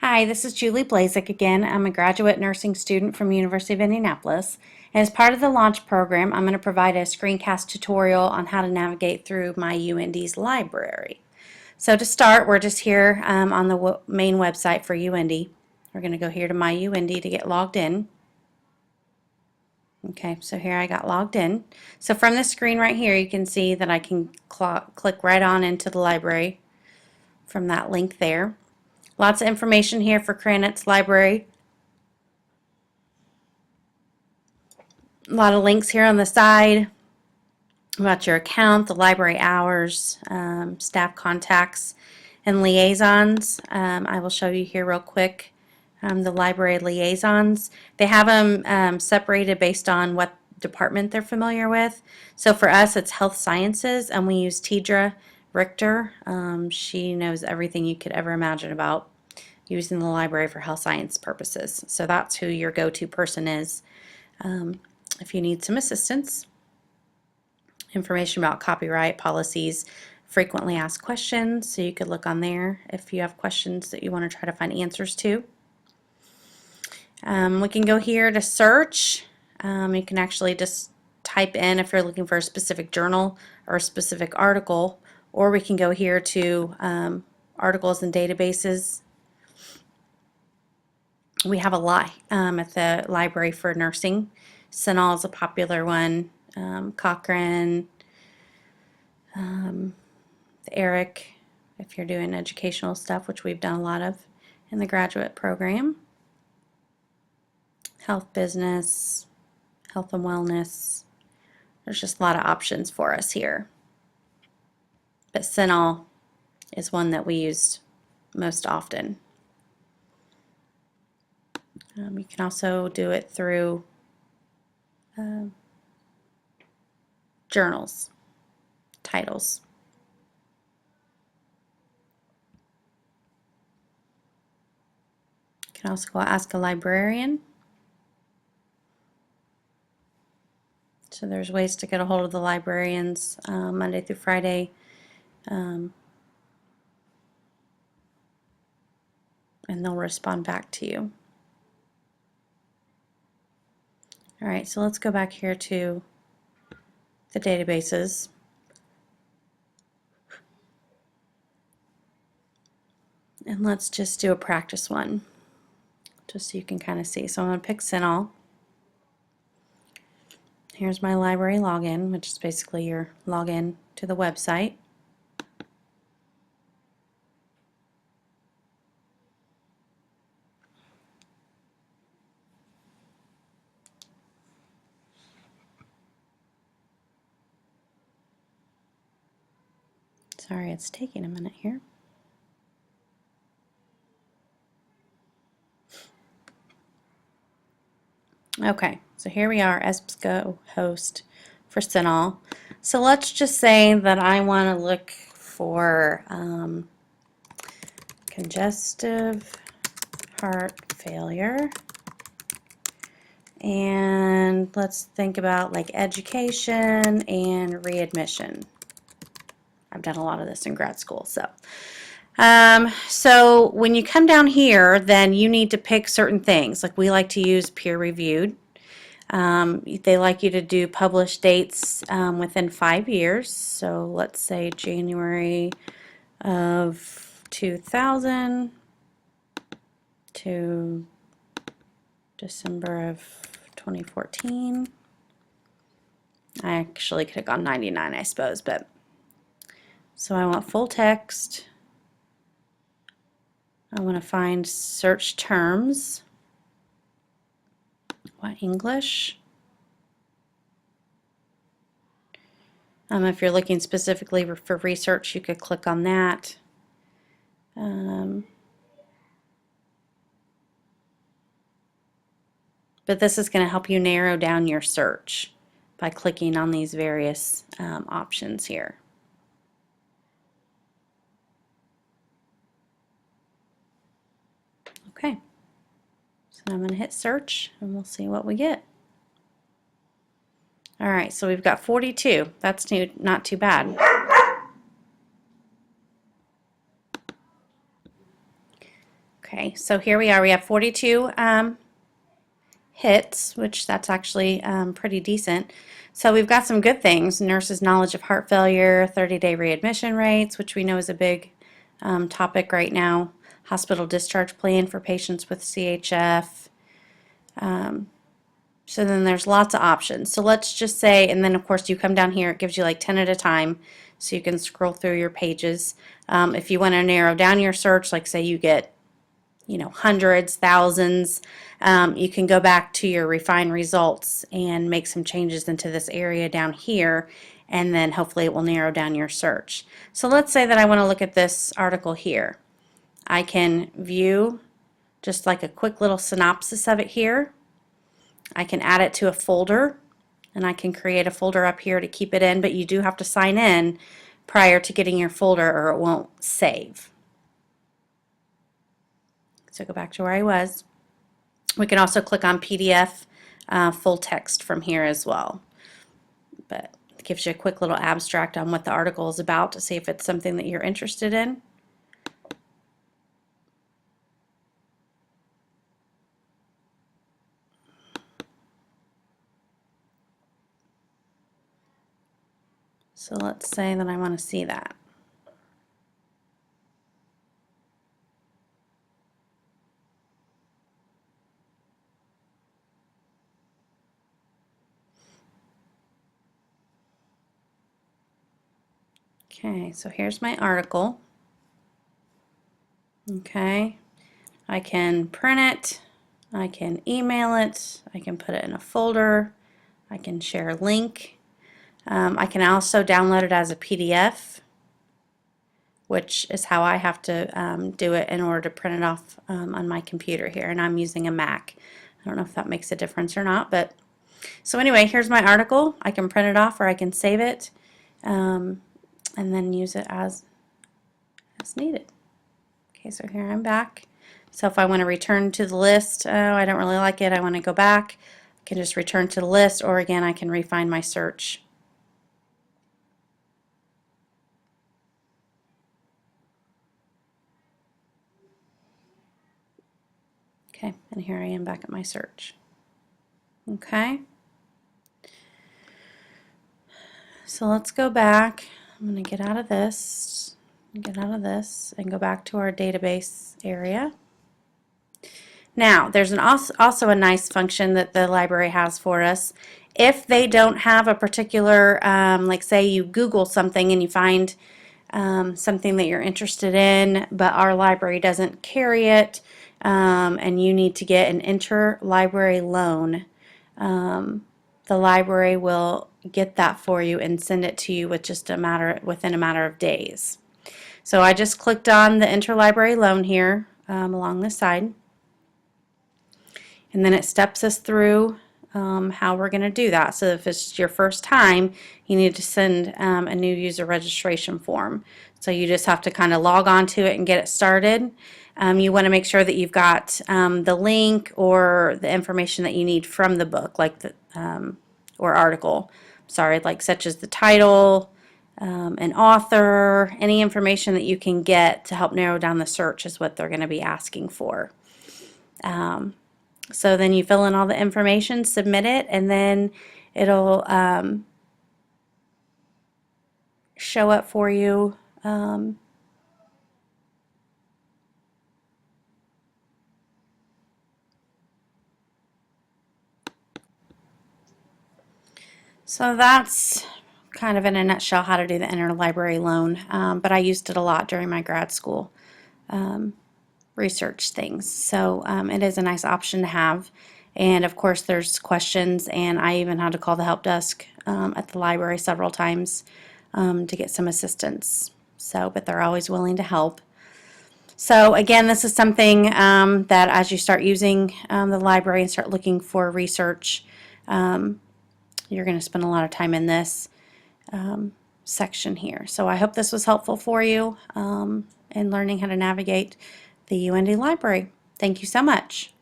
Hi, this is Julie Blazek again. I'm a graduate nursing student from University of Indianapolis. And as part of the launch program, I'm going to provide a screencast tutorial on how to navigate through my UND's library. So to start, we're just here on the main website for UND. We're going to go here to my UND to get logged in. Okay, so here I got logged in. So from this screen right here, you can see that I can click right on into the library from that link there. Lots of information here for Cranit's library. A lot of links here on the side about your account, the library hours, staff contacts, and liaisons. I will show you here real quick the library liaisons. They have them separated based on what department they're familiar with. So for us, it's health sciences, and we use Tidra Richter. She knows everything you could ever imagine about using the library for health science purposes. So that's who your go-to person is if you need some assistance. Information about copyright policies, frequently asked questions, so you could look on there if you have questions that you want to try to find answers to. We can go here to search. You can actually just type in if you're looking for a specific journal or a specific article, or we can go here to articles and databases. We have a lot at the library for nursing. CINAHL is a popular one. Cochrane, the ERIC, if you're doing educational stuff, which we've done a lot of in the graduate program. Health business, health and wellness. There's just a lot of options for us here. But CINAHL is one that we use most often. You can also do it through journals, titles. You can also go ask a librarian. So there's ways to get a hold of the librarians Monday through Friday. And they'll respond back to you. All right, so let's go back here to the databases. And let's just do a practice one, just so you can kind of see. So I'm going to pick CINAHL. Here's my library login, which is basically your login to the website. Sorry, it's taking a minute here. Okay, so here we are, EBSCO host for CINAHL. So let's just say that I want to look for congestive heart failure. And let's think about like education and readmission. I've done a lot of this in grad school, so. So when you come down here, then you need to pick certain things. Like we like to use peer-reviewed. They like you to do published dates within 5 years. So let's say January of 2000 to December of 2014. I actually could have gone 99, I suppose, but so I want full text. I want to find search terms. What, English? If you're looking specifically for research, you could click on that. But this is going to help you narrow down your search by clicking on these various options here. Okay, so I'm going to hit search and we'll see what we get. All right, so we've got 42. That's not too bad. Okay, Okay, so here we are. We have 42 hits, which that's actually pretty decent. So we've got some good things. Nurses' knowledge of heart failure, 30-day readmission rates, which we know is a big topic right now. Hospital discharge plan for patients with CHF. So then there's lots of options. So let's just say, and then of course you come down here, it gives you like 10 at a time, so you can scroll through your pages. If you want to narrow down your search, like say you get, you know, hundreds, thousands, you can go back to your refine results and make some changes into this area down here, and then hopefully it will narrow down your search. So let's say that I want to look at this article here. I can view just like a quick little synopsis of it here. I can add it to a folder, and I can create a folder up here to keep it in, but you do have to sign in prior to getting your folder or it won't save. So go back to where I was. We can also click on PDF full text from here as well. But it gives you a quick little abstract on what the article is about to see if it's something that you're interested in. So let's say that I want to see that. Okay, so here's my article. Okay, I can print it, I can email it, I can put it in a folder, I can share a link. I can also download it as a PDF, which is how I have to do it in order to print it off on my computer here, and I'm using a Mac. I don't know if that makes a difference or not, but so anyway, here's my article. I can print it off or I can save it and then use it as needed. Okay, so here I'm back. So if I want to return to the list, oh, I don't really like it, I want to go back, I can just return to the list, or again, I can refine my search. Okay, and here I am back at my search. Okay. So let's go back. I'm going to get out of this, and go back to our database area. Now, there's also a nice function that the library has for us. If they don't have a particular, like say you Google something and you find something that you're interested in, but our library doesn't carry it, and you need to get an interlibrary loan, the library will get that for you and send it to you with just within a matter of days. So I just clicked on the interlibrary loan here along this side, and then it steps us through how we're going to do that. So if it's your first time, you need to send a new user registration form. So you just have to kind of log on to it and get it started. You want to make sure that you've got the link or the information that you need from the book, like the or article, sorry, like such as the title, an author, any information that you can get to help narrow down the search is what they're going to be asking for. So then you fill in all the information, submit it, and then it'll show up for you. So that's kind of in a nutshell how to do the interlibrary loan, but I used it a lot during my grad school research things. So it is a nice option to have. And of course there's questions, and I even had to call the help desk at the library several times to get some assistance. So, but they're always willing to help. So again, this is something that as you start using the library and start looking for research, you're going to spend a lot of time in this section here. So I hope this was helpful for you in learning how to navigate the UND library. Thank you so much.